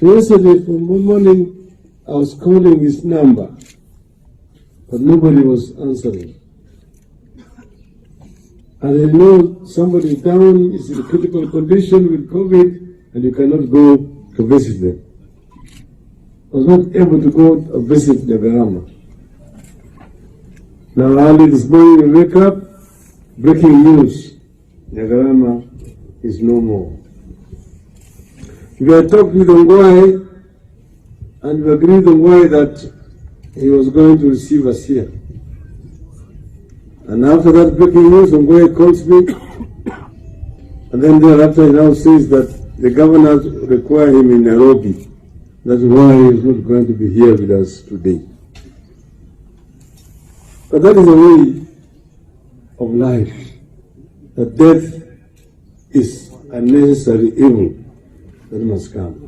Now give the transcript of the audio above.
Yesterday from the morning, I was calling his number, but nobody was answering. And I know somebody down is in a critical condition with COVID, and you cannot go to visit them. I was not able to go to visit Nyagarama. Now early this morning we wake up, breaking news, Nyagarama is no more. We had talked with Ongwae, and we agreed with Ongwae that he was going to receive us here. And after that breaking news, Ongwae calls me, and then thereafter he now says that the governor require him in Nairobi. That's why he is not going to be here with us today. But that is the way of life. That death is a necessary evil that must come.